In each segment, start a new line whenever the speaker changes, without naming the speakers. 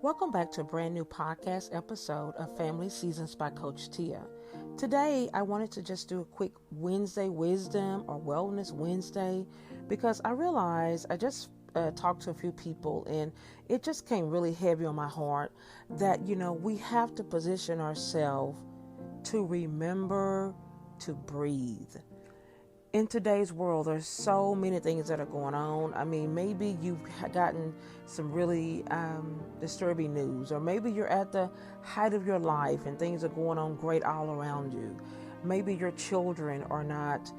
Welcome back to a brand new podcast episode of Family Seasons by Coach Teia. Today, I wanted to just do a quick Wednesday Wisdom or Wellness Wednesday because I realized I just talked to a few people and it just came really heavy on my heart that, we have to position ourselves to remember to breathe. In today's world, there's so many things that are going on. I mean, maybe you've gotten some really disturbing news, or maybe you're at the height of your life and things are going on great all around you. Maybe your children are not,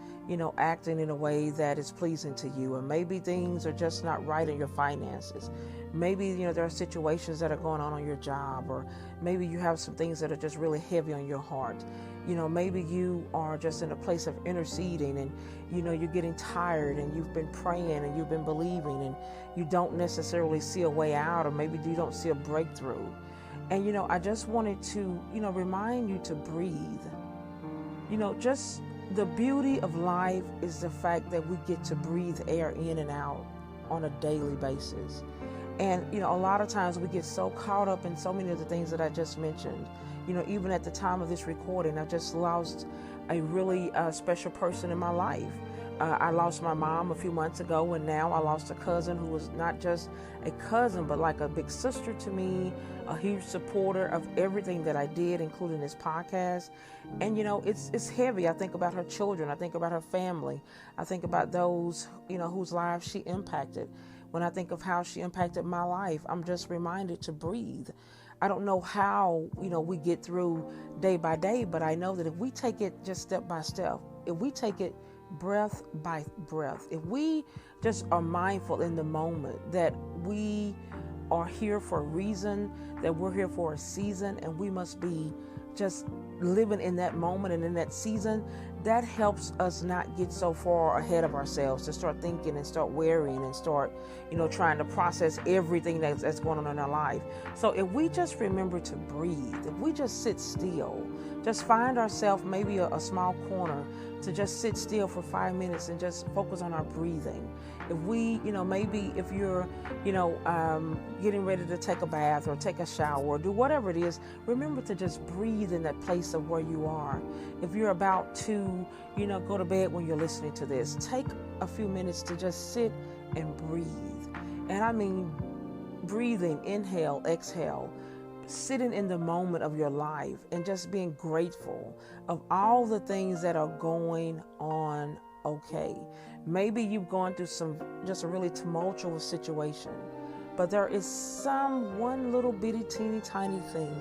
acting in a way that is pleasing to you, or maybe things are just not right in your finances. Maybe, there are situations that are going on your job, or maybe you have some things that are just really heavy on your heart. Maybe you are just in a place of interceding and, you're getting tired and you've been praying and you've been believing and you don't necessarily see a way out, or maybe you don't see a breakthrough. And, I just wanted to, remind you to breathe. Just the beauty of life is the fact that we get to breathe air in and out on a daily basis. And, a lot of times we get so caught up in so many of the things that I just mentioned. Even at the time of this recording, I just lost a really special person in my life. I lost my mom a few months ago, and now I lost a cousin who was not just a cousin, but like a big sister to me, a huge supporter of everything that I did, including this podcast. And, it's heavy. I think about her children. I think about her family. I think about those, whose lives she impacted. When I think of how she impacted my life, I'm just reminded to breathe. I don't know how, we get through day by day, but I know that if we take it just step by step, if we take it breath by breath, if we just are mindful in the moment that we are here for a reason, that we're here for a season, and we must be just living in that moment and in that season, that helps us not get so far ahead of ourselves, to start thinking and start worrying and start, trying to process everything that's going on in our life. So if we just remember to breathe, if we just sit still, just find ourselves maybe a small corner to just sit still for 5 minutes and just focus on our breathing. If we, maybe if you're, getting ready to take a bath or take a shower or do whatever it is, remember to just breathe in that place of where you are. If you're about to, go to bed when you're listening to this, take a few minutes to just sit and breathe. And I mean, breathing, inhale, exhale, sitting in the moment of your life and just being grateful of all the things that are going on okay. Maybe you've gone through just a really tumultuous situation, but there is one little bitty teeny tiny thing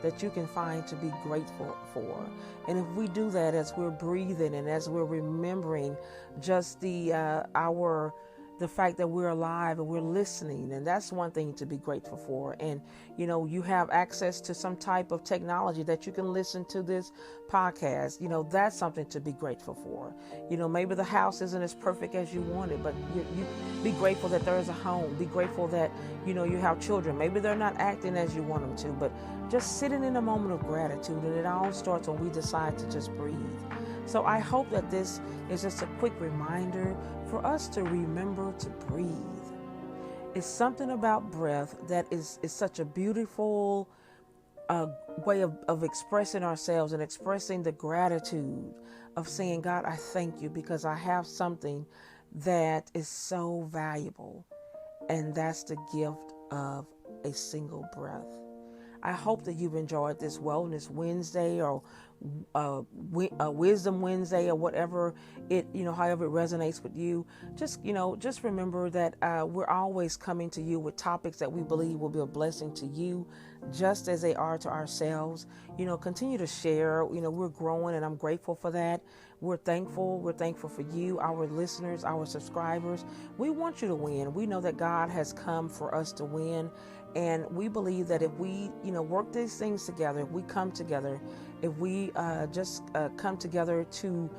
that you can find to be grateful for. And if we do that as we're breathing and as we're remembering just the fact that we're alive and we're listening, and that's one thing to be grateful for. And, you have access to some type of technology that you can listen to this podcast. That's something to be grateful for. Maybe the house isn't as perfect as you wanted, but you be grateful that there is a home. Be grateful that, you have children. Maybe they're not acting as you want them to, but just sitting in a moment of gratitude. And it all starts when we decide to just breathe. So I hope that this is just a quick reminder for us to remember to breathe. It's something about breath that is such a beautiful way of expressing ourselves and expressing the gratitude of saying, God, I thank you because I have something that is so valuable, and that's the gift of a single breath. I hope that you've enjoyed this Wellness Wednesday or Wisdom Wednesday, or whatever it, however it resonates with you. Just remember that we're always coming to you with topics that we believe will be a blessing to you, just as they are to ourselves. Continue to share. We're growing, and I'm grateful for that. We're thankful. We're thankful for you, our listeners, our subscribers. We want you to win. We know that God has come for us to win. And we believe that if we, work these things together, if we come together, if we just come together to,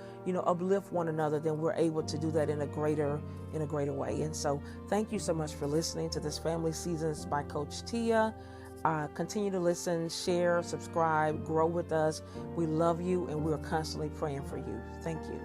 uplift one another, then we're able to do that in a greater way. And so thank you so much for listening to this Family Seasons by Coach Teia. Continue to listen, share, subscribe, grow with us. We love you, and we're constantly praying for you. Thank you.